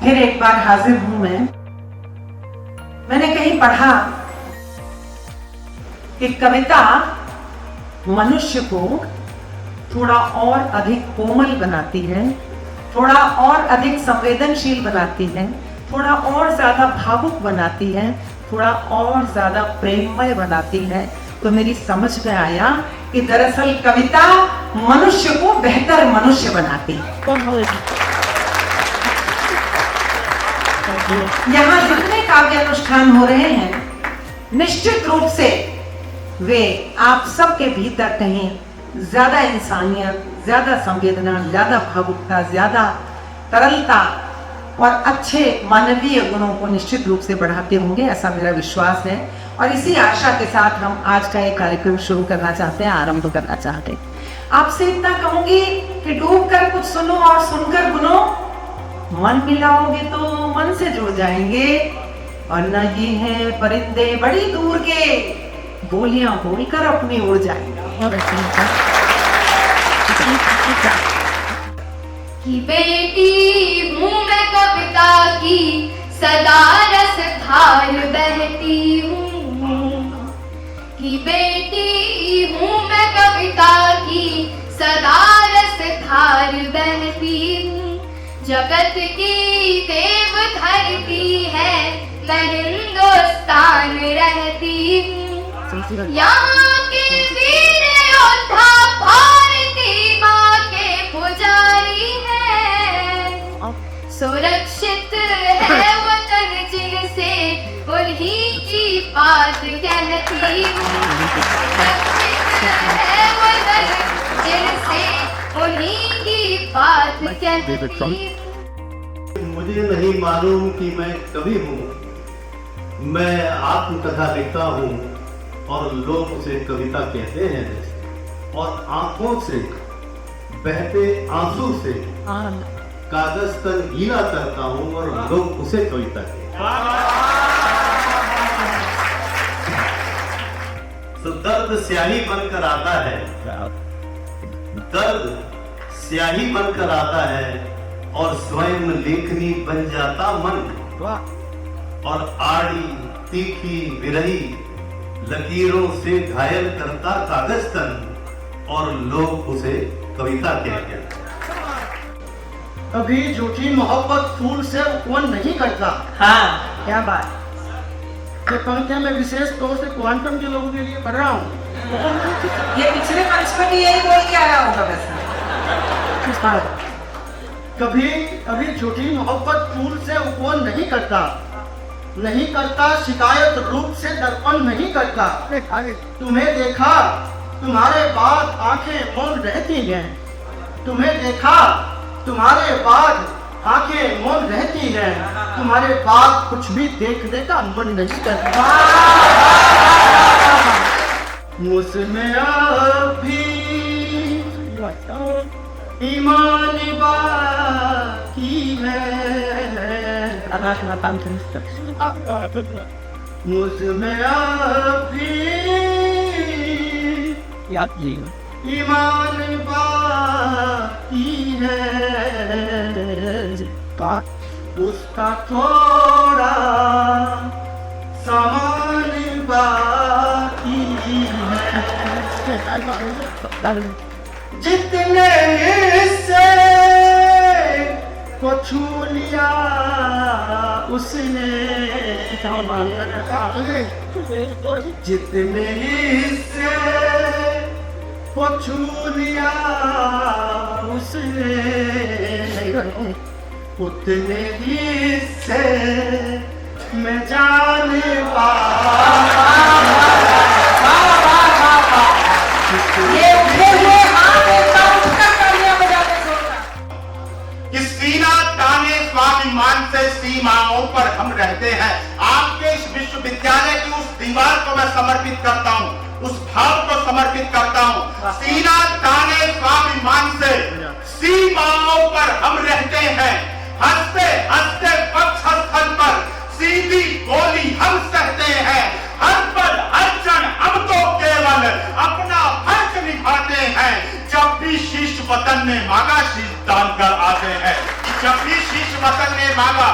फिर एक बार हाजिर हूं मैंने कहीं पढ़ा कि कविता मनुष्य को थोड़ा और अधिक कोमल बनाती है, थोड़ा और अधिक संवेदनशील बनाती है, थोड़ा और ज्यादा भावुक बनाती है, थोड़ा और ज्यादा प्रेममय बनाती है। तो मेरी समझ में आया कि दरअसल कविता मनुष्य को बेहतर मनुष्य बनाती है। यहाँ जितने काव्य अनुष्ठान हो रहे हैं, निश्चित रूप से वे आप सबके भीतर कहीं ज्यादा इंसानियत, ज्यादा संवेदना, ज्यादा भावुकता, ज्यादा तरलता और अच्छे मानवीय गुणों को निश्चित रूप से बढ़ाते होंगे, ऐसा मेरा विश्वास है। और इसी आशा के साथ हम आज का एक कार्यक्रम शुरू करना चाहते हैं, आरंभ करना चाहते हैं। आपसे इतना कहूंगी कि डूब कर कुछ सुनो और सुनकर गुनो, मन मिलाओगे तो मन से जुड़ जाएंगे। और न ये है परिंदे बड़ी दूर के, बोलियां बोलकर अपनी उड़ जाएंगे। कि बेटी हूँ मैं कविता की, सदा रस धार बहती हूँ। कि बेटी हूँ मैं कविता की, सदा रस धार बहती हूँ। जगत की देव धरती है, मैं हिंदुस्तान रहती हूँ। यहाँ के वीर योद्धा भारती माँ के पुजारी है। सुरक्षित है वतन जिनसे उन्हीं की बात कहती हूँ। सुरक्षित है वतन जिनसे उन्हीं की बात कहती हूँ। मुझे नहीं मालूम कि मैं कवि हूँ, मैं आत्मकथा लिखता हूँ और लोग उसे कविता कहते हैं। और आंखों से बहते आंसू से कागज पर गीला करता हूँ और लोग उसे कविता कहते हैं। तो दर्द स्याही बनकर आता है, दर्द स्याही बनकर आता है और स्वयं लेखनी बन जाता मन। और आड़ी तीखी विरही लकीरों से घायल करता कागज तन और लोग उसे कविता कहते हैं। कभी झूठी मोहब्बत फूल से उपवन नहीं करता। हाँ, क्या बात। ये पंक्तियां मैं विशेष तौर से क्वांटम के लोगों के लिए पढ़ रहा हूँ। ये पिछले मंच में भी यही बोल के आया होगा वैसे। कभी झूठी मोहब्बत फूल से उपवन नहीं करता, नहीं करता शिकायत रूप से दर्पण नहीं करता। तुम्हें देखा तुम्हारे बाद आंखें मौन रहती हैं, तुम्हें देखा तुम्हारे बाद आंखें मौन रहती हैं, तुम्हारे बाद कुछ भी देखने का मन नहीं करता। मुझमें अभी ईमान बाकी है, मुझमें अभी ईमान बाकी है, उसका थोड़ा सामान बाकी है। जितने हिस्से को छू लिया उसने, जितने हिस्से को छू लिया उसने, उतने हिस्से मैं जान पाया। ये उठे हुए हाथ एक बार उठकर तालियां बजाते कि सीना ताने स्वाभिमान से सीमाओं पर हम रहते हैं। आपके इस विश्वविद्यालय की उस दीवार को मैं समर्पित करता हूँ, उस भाव को समर्पित करता हूँ। सीना ताने स्वाभिमान से सीमाओं पर हम रहते हैं। हंसते हंसते पक्ष स्थल पर सीधी गोली हम सहते हैं। हर पल हर क्षण हम तो केवल अपना फर्ज निभाते हैं। जब भी शीश वतन ने मांगा शीश दान कर आते हैं। जब भी शीश वतन ने मांगा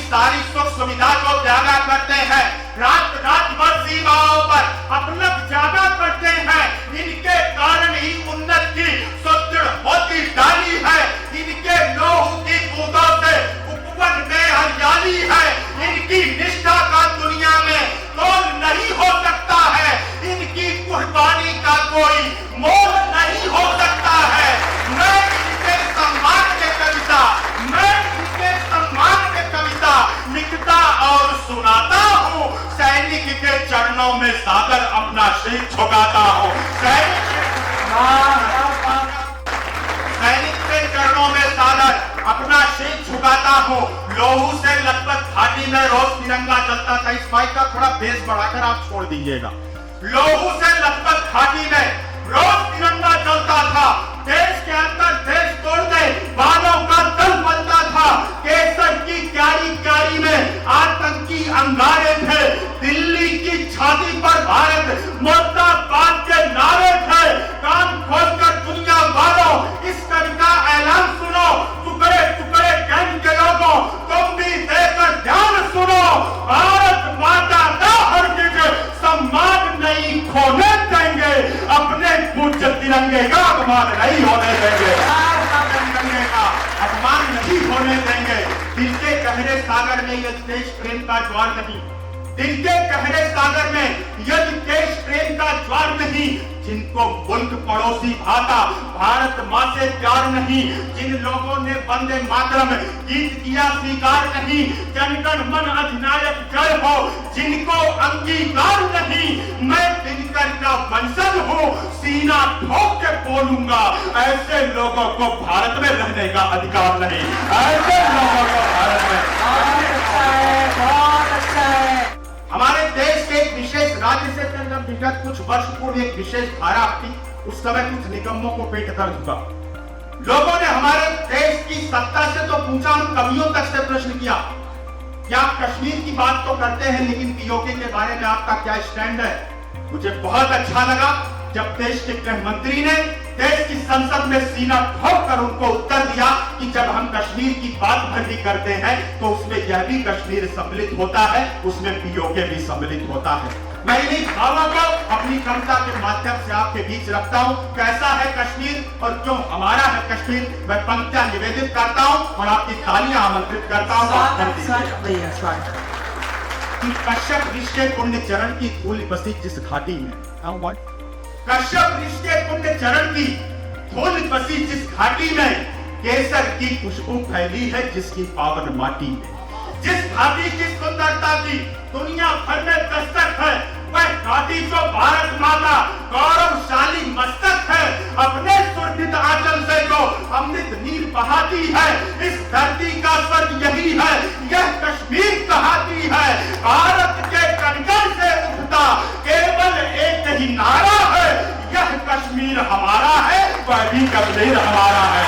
सारी सुख सुविधा को त्यागा करते हैं, रात रात भर सीमाओं पर अपलक जागा करते हैं। इनके कारण ही उन्नत की सुदृढ़ होती डाली है। इनके लोहू की बूंदों से उपवन में हरियाली है। इनकी निष्ठा का दुनिया में तोल नहीं हो सकता है। इनकी कुर्बानी का कोई मोल नहीं हो सकता है। मैं इनके सम्मान में कविता लिखता और सुनाता हूँ। सैनिक के चरणों में सादर अपना शीश झुकाता हूँ। सैनिक के चरणों में सादर अपना शीश झुकाता हूँ। लोहू से लखपत घाटी में रोज तिरंगा चलता था। इस माइक का थोड़ा बेस बढ़ाकर आप छोड़ दीजिएगा। लोहू से लखपत घाटी में रोज तिरंगा चलता था। देश के अंदर देश तोड़ने वालों का दल बनता था। केसर की क्यारी क्यारी में आतंकी अंगारे थे। दिल्ली की छाती पर भारत मुर्दाबाद के नारे थे। कान खोलकर दुनिया वालों इस कवि का ऐलान सुनो। टुकड़े टुकड़े गैंग के लोगों तुम भी देकर ध्यान सुनो। भारत माता का हरगिज सम्मान नहीं खोने देंगे। अपने पूज्य तिरंगे का अपमान नहीं होने देंगे। तिरंगे का अपमान नहीं होने देंगे। दिल के गहरे सागर में यदि देश प्रेम का ज्वार नहीं, दिल के गहरे सागर में यदि देश प्रेम का ज्वार नहीं, जिनको मुल्क पड़ोसी भाता भारत माँ से प्यार नहीं, जिन लोगों ने वंदे मातरम गीत किया स्वीकार नहीं, जनगण मन अधिनायक जय हो जिनको अंगीकार नहीं, मैं दिनकर का वंशज हूँ, सीना ठोक के बोलूंगा, ऐसे लोगों को भारत में रहने का अधिकार नहीं। ऐसे लोगों को भारत में बहुत अच्छा है। हमारे देश के एक विशेष राज्य से विगत कुछ वर्ष पूर्व एक विशेष धारा थी। उस समय कुछ निकम्मों को पेट दर्द हुआ। लोगों ने हमारे देश की सत्ता से तो पूछा, हम कवियों तक से प्रश्न किया कि आप कश्मीर की बात तो करते हैं लेकिन पीओके के बारे में आपका क्या स्टैंड है। मुझे बहुत अच्छा लगा जब देश के गृह मंत्री ने देश की संसद में सीना ठोक कर उनको उत्तर दिया कि जब हम कश्मीर की बात भी करते हैं तो उसमें यह भी कश्मीर सम्मिलित होता है, उसमें पीओके भी सम्मिलित होता है। मैं इन्हीं भावों को अपनी कविता के माध्यम से आपके बीच रखता हूँ। कैसा है कश्मीर और क्यों हमारा है कश्मीर, मैं पंक्तियां निवेदित करता हूँ और आपकी तालियां आमंत्रित करता हूँ। कश्यप ऋषि के पुण्य चरण की धूल बसी जिस घाटी में, कश्यप ऋषि के पुण्य चरण की धूल बसी जिस घाटी में, केसर की खुशबू फैली है जिसकी पावन माटी में, जिस घाटी की सुंदरता की दुनिया भर में दस्तक है, वह घाटी जो भारत माता गौरवशाली मस्तक है, अपने सुरभित आंचल से जो अमृत नीर बहाती है, इस धरती का स्वर्ग यही है, यह कश्मीर कहाती है। भारत के कणकण से उठता केवल एक ही नारा है, यह कश्मीर हमारा है, वह भी कश्मीर हमारा है।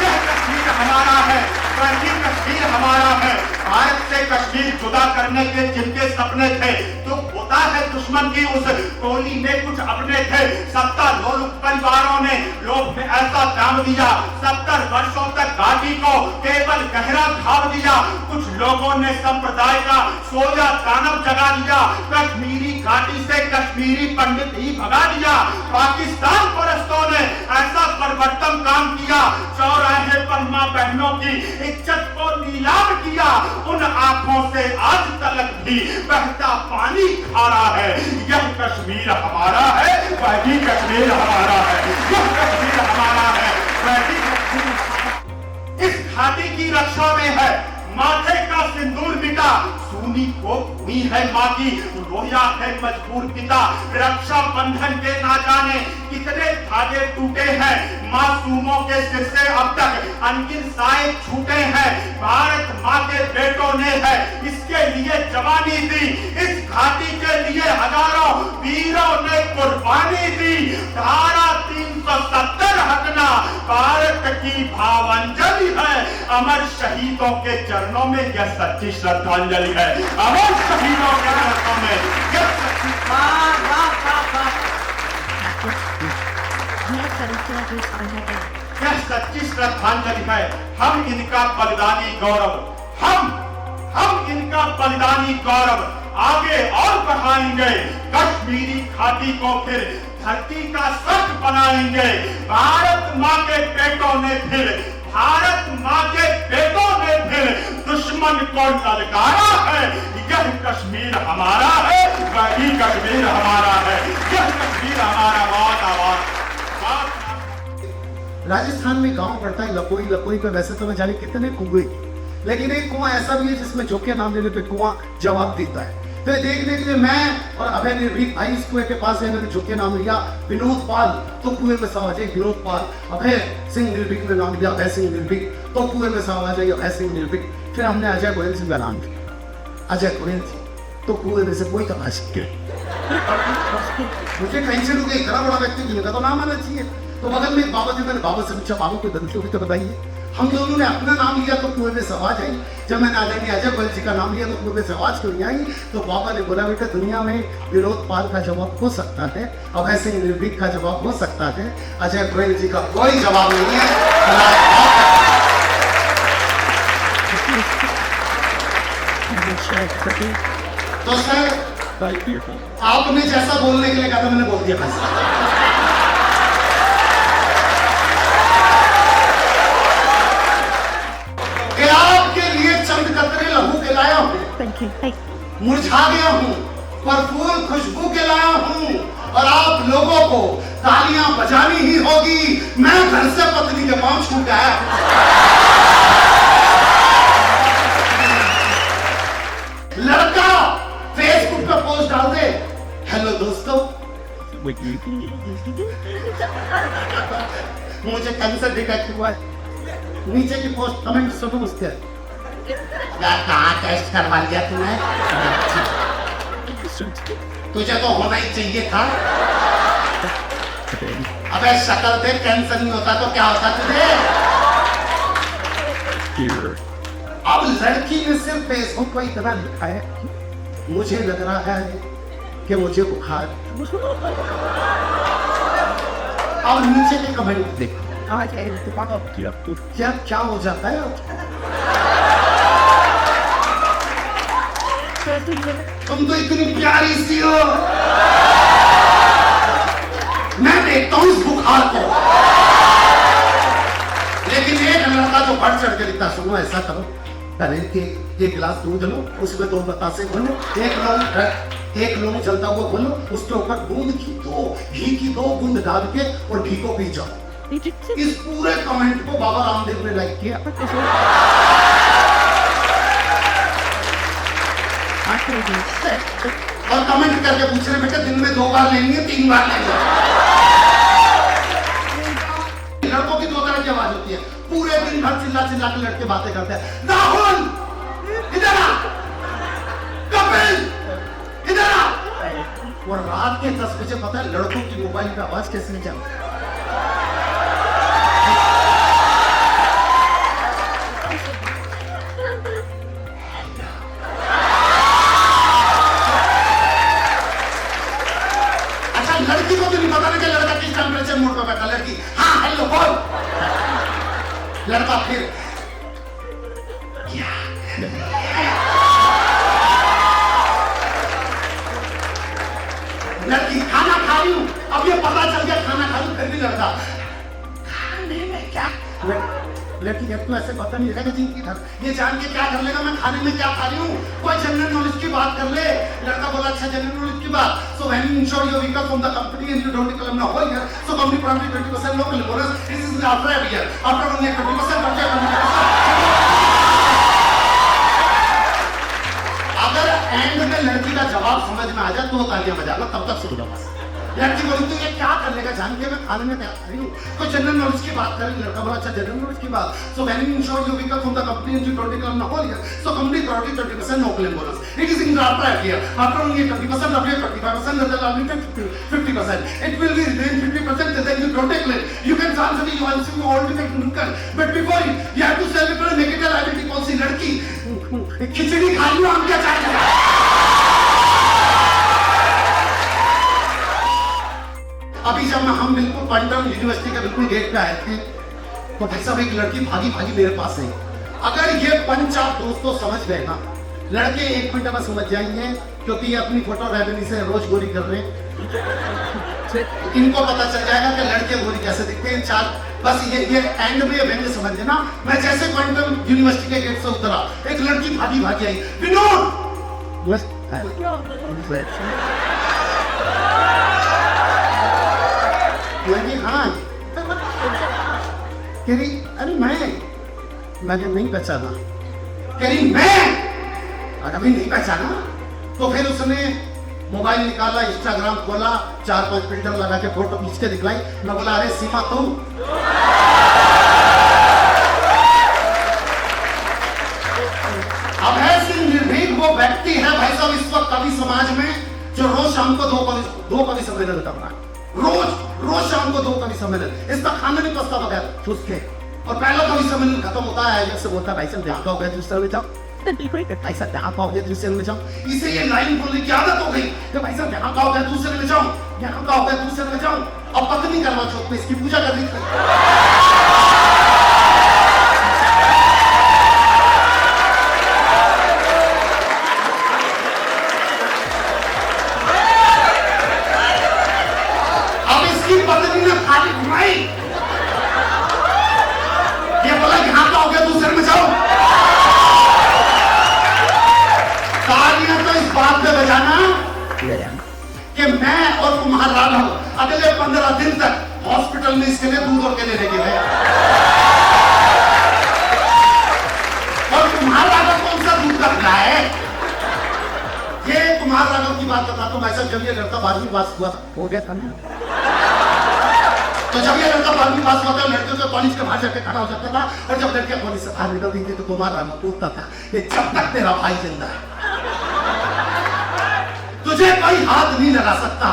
यह कश्मीर हमारा है, वह भी कश्मीर हमारा है। भारत से कश्मीर जुदा करने के जिनके सपने थे, तो होता है दुश्मन की उस टोली में कुछ अपने थे। सत्ता लोलुप परिवारों ने लोभ में ऐसा दाम दिया, 70 वर्षों तक घाटी को केवल गहरा घाव दिया। कुछ लोगों ने संप्रदाय का सोया दानव जगा दिया, कश्मीरी घाटी से कश्मीरी पंडित ही भगा दिया। पाकिस्तान परस्तों ने ऐसा परिवर्तन काम किया, चौराहे पर मां बहनों की इज्जत को नीलाम किया। उन आंखों से आज तक भी बहता पानी खारा है, यह कश्मीर हमारा है, वह भी कश्मीर हमारा है, यह कश्मीर हमारा है, वह भी कश्मीर। इस घाटी की रक्षा में है माथे का सिंदूर मिटा, सूनी को हुई है माँ की, रोया है मजबूर पिता। रक्षा बंधन के ना जाने कितने धागे टूटे हैं, मासूमों के सिर से अब तक अनगिन साए छूटे हैं। भारत माँ के बेटों ने है इसके लिए जवानी दी, इस घाटी के लिए हजारों वीरों ने कुर्बानी दी। धारा 370 हटना भारत की भावांजलि है, अमर शहीदों के चरणों में यह सच्ची श्रद्धांजलि है। अमर शहीदों के चरणों में यह सच्ची यह सच्ची श्रद्धांजलि है। हम इनका बलिदानी गौरव, हम हम इनका बलिदानी गौरव आगे और बढ़ाएंगे। कश्मीरी घाटी को फिर धरती का स्वर्ग बनाएंगे। भारत माँ के बेटों ने फिर दुश्मन को ललकारा है। यह कश्मीर हमारा है, वही कश्मीर हमारा है। यह कश्मीर हमारा बहुत आवाज। राजस्थान में गांव पड़ता है लकोई। लकोई पे वैसे तो मैं जाने कितने कुएं, लेकिन एक कुआं ऐसा भी है जिसमें जोके नाम लेने पे कुआं जवाब देता है। तो देखने के लिए मैं और अभय निर्भीक भाई इस कुएं के पास है। मैंने जोके नाम लिया विनोद पाल, तो कुएं में सवाल है विनोद पाल। अभय सिंह निर्भीक ने नाम लिया अभय सिंह निर्भीक, तो कुएं में सवाल है अभय सिंह निर्भीक। फिर हमने अजय गोयल सिंह का नाम लिया अजय गोयल सिंह, तो कुएं में से कोई तलाश किया। मुझे कहीं से रुके इतना बड़ा व्यक्ति नहीं होगा तो नाम आना चाहिए। तो बगल में एक बाबा जी, मैंने बाबा से पूछा बाबा कोई गलती होगी तो बताइए। हम दोनों ने अपना नाम लिया तो कुएं में से आवाज आई। जब मैंने आदरणीय अजय गोयल जी का नाम लिया तो कुएं में से आवाज क्यों नहीं आई? तो बाबा ने बोला बेटा दुनिया में विनोद पाल का जवाब हो सकता है, अभय सिंह निर्भीक का जवाब हो सकता है, अजय गोयल जी का कोई जवाब नहीं है। तो सर आपने जैसा बोलने के लिए कहा था मैंने बोल दिया बस। आपके लिए चंद कतरे लहू के लाया हूँ, मुरझा गया हूँ पर फूल खुशबू के लाया हूँ, और आप लोगों को तालियां बजानी ही होगी। मैं घर से पत्नी के पांव छू गया। लड़का फेसबुक पे पोस्ट डाल दे, हेलो दोस्तों मुझे कैंसर डिटेक्ट हुआ है। नीचे की पोस्ट कमेंट सुनो उसके, कहाँ टेस्ट करवा लिया तूने? तुझे तो होना ही चाहिए था। अबे शक्ल देख, कैंसर नहीं होता तो क्या होता तुझे? अब लड़की ने सिर्फ फेसबुक पर इतना लिखा है, मुझे लग रहा है कि मुझे बुखार। अब नीचे के कमेंट देखो, क्या हो जाता है? तुम तो इतनी प्यारी सी हो, मैं देखता हूँ इस बुखार को। लेकिन एक लड़का जो बढ़ चढ़ के लिखता, सुनो ऐसा करो, अरे एक गिलास दूध लो, उसमें 2 बतासे घोलो, एक लौंग जलता हुआ घोलो, उसके ऊपर घी की 2 बूंद डाल के और घी को पी जाओ। इस पूरे कमेंट को बाबा रामदेव ने लाइक किया। और कमेंट करके पूछ रहे बेटा दिन में 2 बार लेनी है 3 बार लेनी है। लड़कों की 2 तरह की आवाज होती है, पूरे दिन भर चिल्ला चिल्ला के लड़के बातें करते हैं, राहुल इधर आ, कपिल इधर आ। और रात के 10 बजे पता है लड़कों की मोबाइल पे आवाज कैसे नहीं जाती? लड़की को तो नहीं पता कि लड़का किस टेंपरेचर मोड पर बैठा। लड़की हाँ हेलो बोल, लड़का फिर क्या? लड़की खाना खा रही हूँ, अब ये पता चल गया खाना खा रही, फिर भी लड़का खाने में क्या? लड़की कहती तो ऐसे पता नहीं रहेगा जिनकी घर, ये जान के क्या कर लेगा मैं खाने में क्या खा रही हूँ? कोई जनरल नॉलेज की बात कर ले। लड़का बोला अच्छा जनरल नॉलेज की बात, so when you ensure your income from the company and you don't declare the whole year, so company promptly 20% local bonus. This is after a year, after only 20%, after 20%. अगर and में लड़की का जवाब समझ में आ जाए तो तालियां बजाना, तब तक सुन लो बस। लड़की बोली तो ये क्या कर लेगा जान के मैं खाने में क्या खा रही हूँ? तो जनरल नॉलेज की बात करें। लड़का बोला अच्छा जनरल नॉलेज की बात, so when you ensure your income from the company and you don't declare the whole year, so company promptly 20% no claim bonus. It is in the after a year, after only 20%, after 25%, then only 50%. It will be remain 50%, then you don't declare. You can transfer the UNC to ultimate income, but before you have to celebrate negative liability policy. लड़की खिचड़ी खा लो, हम क्या चाहेंगे? अभी जब हम बिल्कुल Punjab university के बिल्कुल गेट पे आए थे तो भाई साहब एक लड़की भागी भागी मेरे पास आई। अगर ये पंच आप दोस्तों समझ गए ना लड़के 1 मिनट में समझ जाएंगे, क्योंकि ये अपनी फोटो रेवेन्यू से रोज गोरी कर रहे हैं। इनको पता चल जाएगा कि लड़के गोरी कैसे दिखते हैं। चार बस ये एंड में ये व्यंग्य समझ लेना। मैं जैसे क्वांटम यूनिवर्सिटी के गेट से उतरा, एक लड़की भागी भागी आई, विनोद बस लगी, हाँ कह रही, अरे मैंने नहीं पहचाना। कह रही मैं अभी नहीं पहचाना। तो फिर उसने मोबाइल निकाला, इंस्टाग्राम खोला, 4-5 फिल्टर लगा के फोटो खींच के दिखलाई। मैं बोला, अरे सीमा तुम। अभय सिंह निर्भीक वो व्यक्ति है भाई साहब इस वक्त कवि समाज में, जो रोज शाम को दो कवि सम्मेलन कर रहा है। रोज शाम को 2 कवि सम्मेलन, इसका खाना नहीं पचता बगैर चुस्के। और पहला कवि सम्मेलन खत्म होता है, जब से बोलता है भाई साहब यहाँ हो गया, दूसरा में जाओ, भाई साहब यहाँ हो गया, दूसरे में जाओ। इसे ये लाइन बोलने की आदत हो गई कि भाई साहब यहाँ का हो गया, दूसरे में जाओ, यहाँ का हो गया, दूसरे में जाओ। अब पत्नी करवा चौथ पे इसकी पूजा कर रही थी। पत्नी ने खाली घुमाई, ये बोला यहाँ का हो गया, दूसरे में जाओ। तालियां तो इस बात पे बजाना कि मैं और कुमार राघव अगले 15 दिन तक हॉस्पिटल में इसके लिए दूध और केले लेके गए। और कुमार राघव कौन सा दूध कर रहा है? ये कुमार राघव की बात बताता हूँ। ऐसा जब ये लड़का 12वीं पास हुआ था, हो गया था ना, तो जब ये लड़का 12वीं पास हुआ था, लड़के तो कॉलेज के बाहर जाके खड़ा हो जाता था। और जब लड़के कॉलेज से बाहर निकलती थी तो कुमार राघव पूछता था कि जब तक तेरा भाई जिंदा है तुझे कोई हाथ नहीं लगा सकता।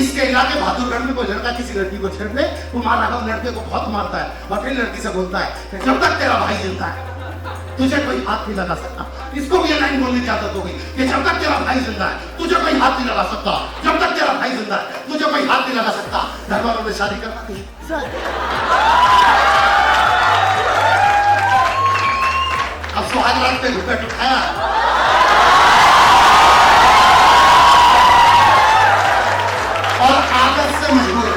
इसके इलाके बहादुरगढ़ में कोई लड़का किसी लड़की को छेड़ ले, कुमार राघव लड़के को बहुत मारता है और फिर लड़की से बोलता है कि जब तक तेरा भाई जिंदा है तुझे कोई हाथ नहीं लगा सकता। इसको भी ये लाइन बोलने की आदत हो गई कि जब तक तेरा भाई जिंदा है तुझे कोई हाथ नहीं लगा सकता, जब तक तेरा भाई जिंदा है तुझे कोई हाथ नहीं लगा सकता। घर वालों ने शादी करवा दी। अब सुहाग रात पे घुटट उठाया, और आदत से मजबूर,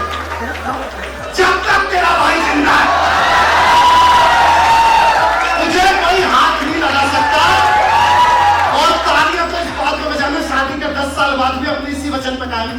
जब तक तेरा भाई जिंदा है तुझे कोई हाथ नहीं लगा सकता। और तालियां तो इस बात को बजाना, शादी के 10 साल बाद भी अपनी इसी वचन पे कायम।